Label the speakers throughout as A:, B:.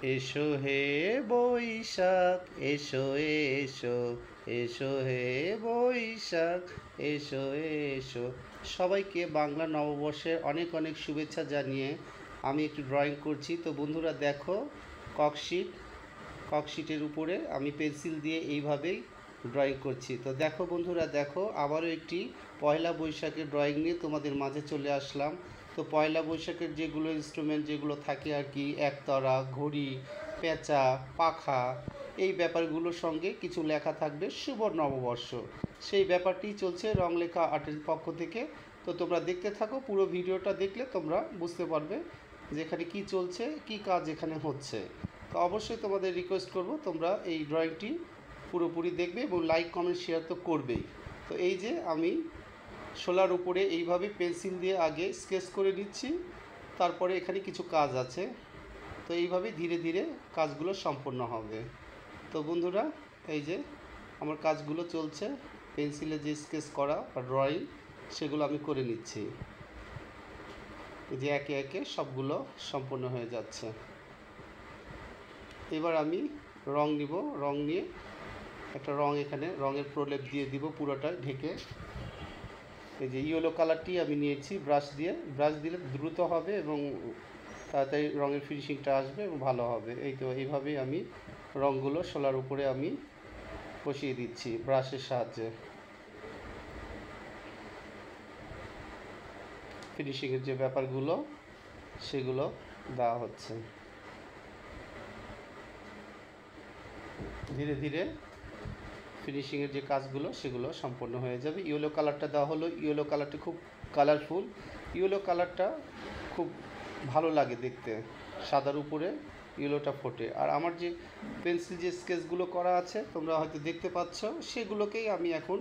A: এসো হে বৈশাখ এসো এসো, এসো হে বৈশাখ এসো এসো। সবাইকে বাংলা নববর্ষের অনেক অনেক শুভেচ্ছা জানিয়ে আমি একটু ড্রয়িং করছি। তো বন্ধুরা দেখো, ককশিটের উপরে আমি পেন্সিল দিয়ে এইভাবেই ড্রয়িং করছি। তো দেখো বন্ধুরা, দেখো আবারও একটি পয়লা বৈশাখের ড্রয়িং নিয়ে তোমাদের মাঝে চলে আসলাম। তো পয়লা বৈশাখের যেগুলো ইনস্ট্রুমেন্ট যেগুলো থাকে আর কি, একতারা, ঘড়ি, পেঁচা, পাখা, এই ব্যাপারগুলোর সঙ্গে কিছু লেখা থাকবে শুভ নববর্ষ। সেই ব্যাপারটি চলছে রং লেখা আর্টের পক্ষ থেকে। তো তোমরা দেখতে থাকো, পুরো ভিডিওটা দেখলে তোমরা বুঝতে পারবে যে এখানে কী চলছে, কী কাজ এখানে হচ্ছে। তো অবশ্যই তোমাদের রিকোয়েস্ট করব তোমরা এই ড্রয়িংটি পুরোপুরি দেখবে এবং লাইক কমেন্ট শেয়ার তো করবেই। তো এই যে আমি শোলার উপরে এইভাবে পেন্সিল দিয়ে আগে স্কেচ করে নিচ্ছি, তারপরে এখানে কিছু কাজ আছে। তো এইভাবে ধীরে ধীরে কাজগুলো সম্পন্ন হবে। তো বন্ধুরা, এই যে আমার কাজগুলো চলছে, পেন্সিলে যে স্কেচ করা বা ড্রয়িং সেগুলো আমি করে নিচ্ছি। এই যে একে একে সবগুলো সম্পন্ন হয়ে যাচ্ছে। এবার আমি রং নিব, রং নিয়ে একটা রং এখানে রঙের প্রলেপ দিয়ে দিব পুরোটা ঢেকে। এই যে ইয়েলো কালারটি আমি নিয়েছি ব্রাশ দিলে দ্রুত হবে এবং তাড়াতাড়ি রঙের ফিনিশিংটা আসবে এবং ভালো হবে। এই তো এইভাবেই আমি রঙগুলো শোলার উপরে আমি বসিয়ে দিচ্ছি ব্রাশের সাহায্যে। ফিনিশিংয়ের যে ব্যাপারগুলো সেগুলো দেওয়া হচ্ছে। ধীরে ধীরে ফিনিশিংয়ের যে কাজগুলো সেগুলো সম্পন্ন হয়ে যাবে। ইয়েলো কালারটা দেওয়া হলো, ইয়েলো কালারটা খুব কালারফুল, ইয়েলো কালারটা খুব ভালো লাগে দেখতে, সাদার উপরে ইয়েলোটা ফোটে। আর আমার যে পেন্সিল যে স্কেচগুলো করা আছে তোমরা হয়তো দেখতে পাচ্ছ, সেগুলোকেই আমি এখন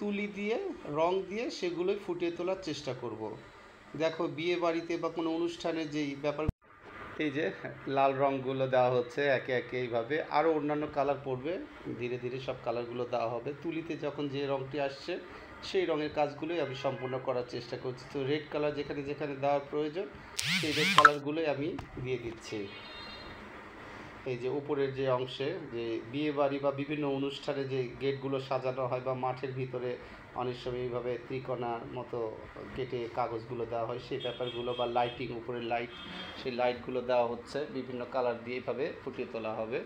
A: তুলি দিয়ে রং দিয়ে সেগুলোই ফুটিয়ে তোলার চেষ্টা করব। দেখো বিয়ে বাড়িতে বা কোনো অনুষ্ঠানে যেই ব্যাপার, এই যে লাল রঙগুলো দেওয়া হচ্ছে একে একে, এইভাবে আরও অন্যান্য কালার পড়বে, ধীরে ধীরে সব কালারগুলো দেওয়া হবে। তুলিতে যখন যে রঙটি আসছে সেই রঙের কাজগুলোই আমি সম্পূর্ণ করার চেষ্টা করছি। তো রেড কালার যেখানে যেখানে দেওয়ার প্রয়োজন সেই রেড কালারগুলোই আমি দিয়ে দিচ্ছি। এই যে উপরের যে অংশে যে বিয়ে বাড়ি বা বিভিন্ন অনুষ্ঠানে যে গেটগুলো সাজানো হয় বা মাঠের ভিতরে অনেক সময় এইভাবে ত্রিকোণার মতো কেটে কাগজগুলো দেওয়া হয়, সেই ব্যাপারগুলো বা লাইটিং, উপরের লাইট, সেই লাইটগুলো দেওয়া হচ্ছে বিভিন্ন কালার দিয়ে এইভাবে ফুটিয়ে তোলা হবে।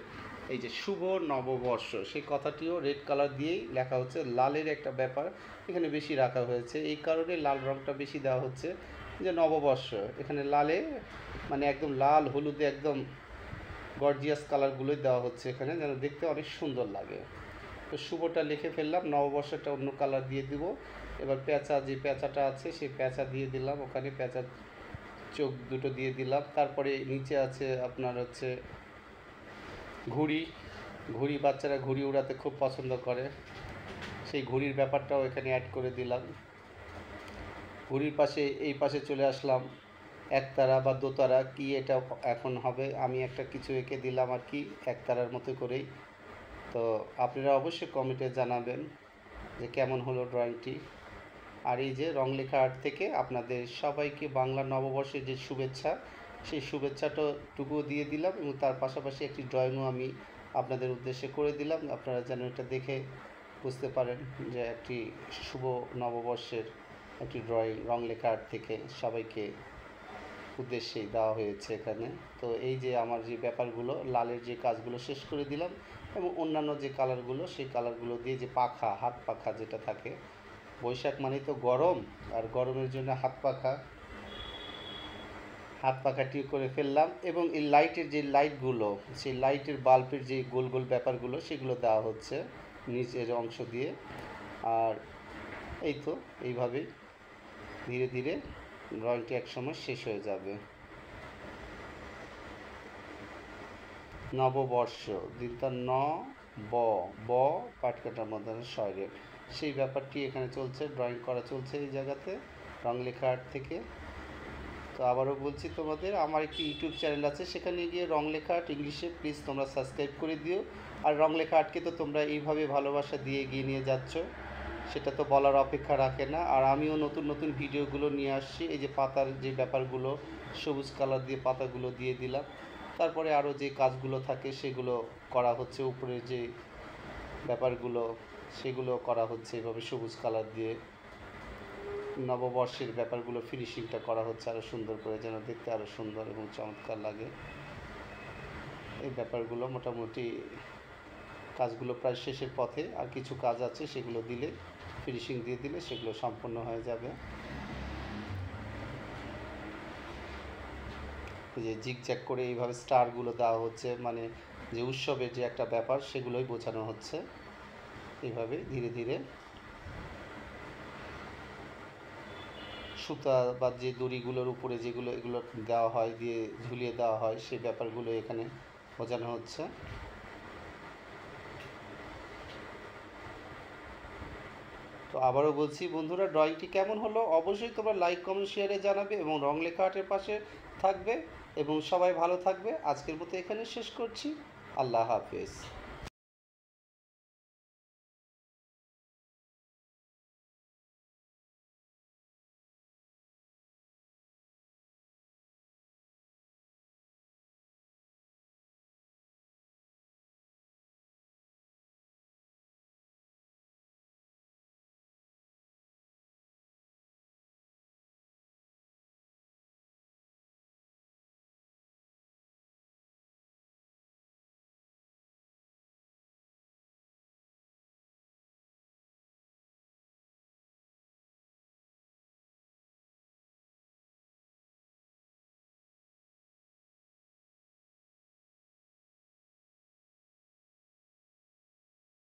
A: এই যে শুভ নববর্ষ সেই কথাটিও রেড কালার দিয়েই লেখা হচ্ছে। লালের একটা ব্যাপার এখানে বেশি রাখা হয়েছে, এই কারণে লাল রঙটা বেশি দেওয়া হচ্ছে। যে নববর্ষ এখানে লালে মানে একদম লাল হলুদে একদম গর্জিয়াস কালারগুলোই দেওয়া হচ্ছে এখানে, যেন দেখতে অনেক সুন্দর লাগে। তো শুভটা লিখে ফেললাম, নববর্ষটা অন্য কালার দিয়ে দিব। এবার পেঁচা, যে পেঁচাটা আছে সেই পেঁচা দিয়ে দিলাম, ওখানে পেঁচার চোখ দুটো দিয়ে দিলাম। তারপরে নিচে আছে আপনার হচ্ছে ঘুড়ি, বাচ্চারা ঘুড়ি উড়াতে খুব পছন্দ করে, সেই ঘুড়ির ব্যাপারটাও এখানে অ্যাড করে দিলাম। ঘুড়ির পাশে এই পাশে চলে আসলাম একতারা বা দোতারা, কি এটা এখন হবে, আমি একটা কিছু এঁকে দিলাম আর কি একতারার মতো করেই। তো আপনারা অবশ্যই কমেন্টে জানাবেন যে কেমন হলো ড্রয়িংটি। আর এই যে রং লেখা আর্ট থেকে আপনাদের সবাইকে বাংলা নববর্ষের যে শুভেচ্ছা, সেই শুভেচ্ছাটুকুও দিয়ে দিলাম এবং তার পাশাপাশি একটি ড্রয়িংও আমি আপনাদের উদ্দেশ্যে করে দিলাম, আপনারা যেন এটা দেখে বুঝতে পারেন যে একটি শুভ নববর্ষের একটি ড্রয়িং রং লেখা আর্ট থেকে সবাইকে উদ্দেশ্যেই দেওয়া হয়েছে এখানে। তো এই যে আমার যে ব্যাপারগুলো, লালের যে কাজগুলো শেষ করে দিলাম এবং অন্যান্য যে কালারগুলো সেই কালারগুলো দিয়ে, যে পাখা, হাত পাখা যেটা থাকে, বৈশাখ মানে তো গরম, আর গরমের জন্য হাত পাখাটিও করে ফেললাম। এবং এই লাইটের যে লাইটগুলো, সেই লাইটের বাল্বের যে গোল গোল ব্যাপারগুলো সেগুলো দেওয়া হচ্ছে নিচের অংশ দিয়ে। আর এই তো এইভাবেই ধীরে ধীরে ড্রয়িংটি একসময় শেষ হয়ে যাবে। নববর্ষ দিনটা ব ব পাটকাটার মধ্যে শয়রে, সেই ব্যাপারটি এখানে চলছে, ড্রয়িং করা চলছে এই জায়গাতে রং লেখা আর্ট থেকে। তো আবারও বলছি তোমাদের, আমার একটি ইউটিউব চ্যানেল আছে, সেখানে গিয়ে রং লেখা আর্ট ইংলিশে প্লিজ তোমরা সাবস্ক্রাইব করে দিও। আর রং লেখা আর্টকে তো তোমরা এইভাবে ভালোবাসা দিয়ে এগিয়ে নিয়ে যাচ্ছ, সেটা তো বলার অপেক্ষা রাখে না। আর আমিও নতুন নতুন ভিডিওগুলো নিয়ে আসছি। এই যে পাতার যে ব্যাপারগুলো, সবুজ কালার দিয়ে পাতাগুলো দিয়ে দিলাম, তারপরে আরও যে কাজগুলো থাকে সেগুলো করা হচ্ছে, উপরে যে ব্যাপারগুলো সেগুলো করা হচ্ছে এভাবে সবুজ কালার দিয়ে। নববর্ষের ব্যাপারগুলো ফিনিশিংটা করা হচ্ছে আরও সুন্দর করে, যেন দেখতে আরও সুন্দর এবং চমৎকার লাগে। এই ব্যাপারগুলো মোটামুটি কাজগুলো প্রায় শেষের পথে, আর কিছু কাজ আছে সেগুলো দিলে, ফিনিশিং দিয়ে দিলে সেগুলো সম্পূর্ণ হয়ে যাবে। এই যে জিগজ্যাগ করে এইভাবে স্টারগুলো দেওয়া হচ্ছে, মানে যে উৎসবের যে একটা ব্যাপার সেগুলোই বোঝানো হচ্ছে। এইভাবে ধীরে ধীরে সুতা বা যে দড়িগুলোর উপরে যেগুলো এগুলো দেওয়া হয়, দিয়ে ঝুলিয়ে দেওয়া হয়, সেই ব্যাপারগুলো এখানে বোঝানো হচ্ছে। তো আবারও বলছি বন্ধুরা, ড্রয়িংটি কেমন হলো অবশ্যই তোমরা লাইক কমেন্ট শেয়ারে জানাবে এবং রং লেখা আর্টের পাশে থাকবে, এবং সবাই ভালো থাকবে। আজকের মতো এখানে শেষ করছি। আল্লাহ হাফেজ।